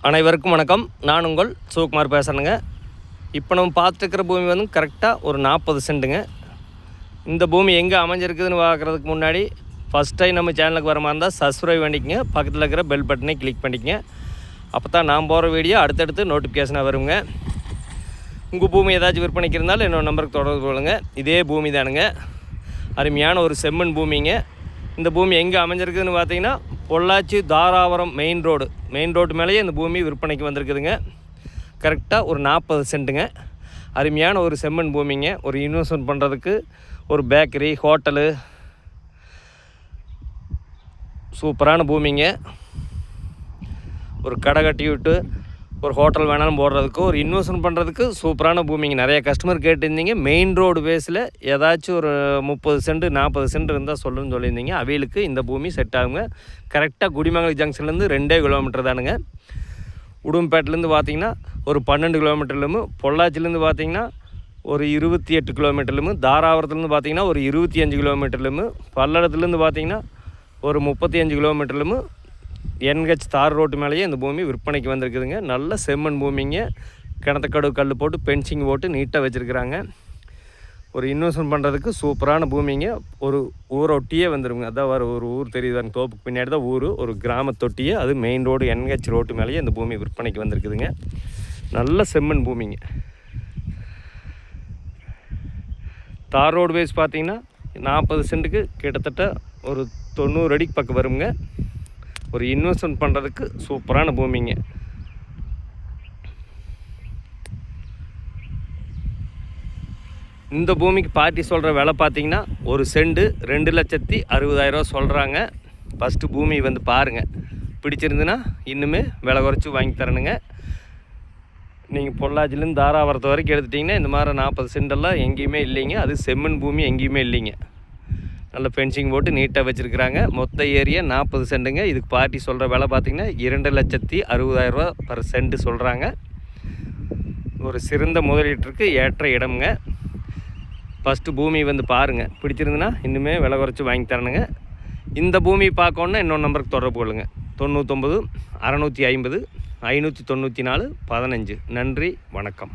அனைவருக்கும் வணக்கம். நான் உங்கள் சிவகுமார் பேசுகிறேங்க. இப்போ நம்ம பார்த்துருக்கிற பூமி வந்து கரெக்டாக ஒரு 40 சென்ட்டுங்க. இந்த பூமி எங்கே அமைஞ்சிருக்குதுன்னு பார்க்குறதுக்கு முன்னாடி ஃபஸ்ட் டைம் நம்ம சேனலுக்கு வர மாதிரி இருந்தால் சப்ஸ்கிரைப் பண்ணிக்கங்க. பக்கத்தில் இருக்கிற பெல் பட்டனை கிளிக் பண்ணிக்கங்க. அப்போ தான் நான் போகிற வீடியோ அடுத்தடுத்து நோட்டிஃபிகேஷனாக வருங்க. உங்கள் பூமி ஏதாச்சும் விற்பனைக்கு இருந்தாலும் என்னோட நம்பருக்கு தொடர்பு கொள்ளுங்க. இதே பூமி தானுங்க, அருமையான ஒரு செம்மண் பூமிங்க. இந்த பூமி எங்கே அமைஞ்சிருக்குதுன்னு பார்த்தீங்கன்னா பொள்ளாச்சி தாராபுரம் மெயின் ரோடு மேலேயே இந்த பூமி விற்பனைக்கு வந்திருக்குதுங்க. கரெக்டாக ஒரு 40 சென்ட்டுங்க. அருமையான ஒரு செம்மண் பூமிங்க. ஒரு இன்வெஸ்ட்மெண்ட் பண்ணுறதுக்கு ஒரு பேக்கரி, ஹோட்டலு, சூப்பரான பூமிங்க. ஒரு கடை கட்டி விட்டு ஒரு ஹோட்டல் வேணாலும் போடுறதுக்கு, ஒரு இன்வெஸ்ட்மெண்ட் பண்ணுறதுக்கு சூப்பரான பூமிங்க. நிறைய கஸ்டமர் கேட்டிருந்தீங்க. மெயின் ரோடு பேஸில் ஏதாச்சும் ஒரு 30 சென்ட் 40 சென்ட் இருந்தால் சொல்லுன்னு சொல்லியிருந்தீங்க. அவைகளுக்கு இந்த பூமி செட் ஆகுங்க. கரெக்டாக குடிமங்கலம் ஜங்ஷன்லேருந்து 2 கிலோமீட்டர் தானுங்க. உடும்பேட்டிலேருந்து பார்த்திங்கன்னா ஒரு 12 கிலோமீட்டர்லும், பொள்ளாச்சிலேருந்து பார்த்திங்கன்னா ஒரு 28 கிலோமீட்டர்லும், தாராபுரத்துலேருந்து பார்த்திங்கன்னா ஒரு 25 கிலோமீட்டர்லும், பல்லடத்துலேருந்து பார்த்திங்கன்னா ஒரு 35 கிலோமீட்டர்லும் NH தார் ரோட்டு மேலேயே இந்த பூமி விற்பனைக்கு வந்திருக்குதுங்க. நல்ல செம்மண் பூமிங்க. கிணத்துக்கடவு கல் போட்டு பென்சிங் போட்டு நீட்டாக வச்சுருக்குறாங்க. ஒரு இன்வெஸ்ட்மெண்ட் பண்ணுறதுக்கு சூப்பரான பூமிங்க. ஒரு ஊரொட்டியே வந்துடுங்க. அதான் ஒரு ஊர் தெரியுதாங்க, தோப்புக்கு பின்னாடி தான் ஊர், ஒரு கிராமத்தொட்டியே. அது மெயின் ரோடு NH ரோட்டு மேலேயே இந்த பூமி விற்பனைக்கு வந்திருக்குதுங்க. நல்ல செம்மண் பூமிங்க. தார் ரோடு பேஸ் பார்த்திங்கன்னா 40 சென்ட்டுக்கு கிட்டத்தட்ட ஒரு 90 அடிக்கு பக்கம் வருங்க. ஒரு இன்வெஸ்ட்மெண்ட் பண்ணுறதுக்கு சூப்பரான பூமிங்க. இந்த பூமிக்கு பார்ட்டி சொல்கிற விலை பார்த்திங்கன்னா ஒரு சென்ட் 2,60,60,000 சொல்கிறாங்க. ஃபஸ்ட்டு பூமி வந்து பாருங்கள், பிடிச்சிருந்துன்னா இன்னுமே விலை குறைச்சி வாங்கி தரணுங்க. நீங்கள் பொள்ளாச்சிலேருந்து தாராபுரத்து வரைக்கும் எடுத்துட்டிங்கன்னா இந்த மாதிரி 40 சென்டெல்லாம் எங்கேயுமே இல்லைங்க. அது செம்மண் பூமி எங்கேயுமே இல்லைங்க. நல்ல ஃபென்சிங் போட்டு நீட்டாக வச்சுருக்குறாங்க. மொத்த ஏரியா 40 சென்ட்டுங்க. இதுக்கு பார்ட்டி சொல்கிற விலை பார்த்திங்கன்னா 2,60,60,000 பர் சென்ட் சொல்கிறாங்க. ஒரு சிறந்த முதலீட்டிற்கு ஏற்ற இடம்ங்க. ஃபஸ்ட்டு பூமி வந்து பாருங்கள், பிடிச்சிருந்துன்னா இன்னுமே விலை குறைச்சி வாங்கி தரணுங்க. இந்த பூமி பார்க்கணுன்னா இன்னொரு நம்பருக்கு தொடர்பு கொள்ளுங்க. 99 650 594 15. நன்றி, வணக்கம்.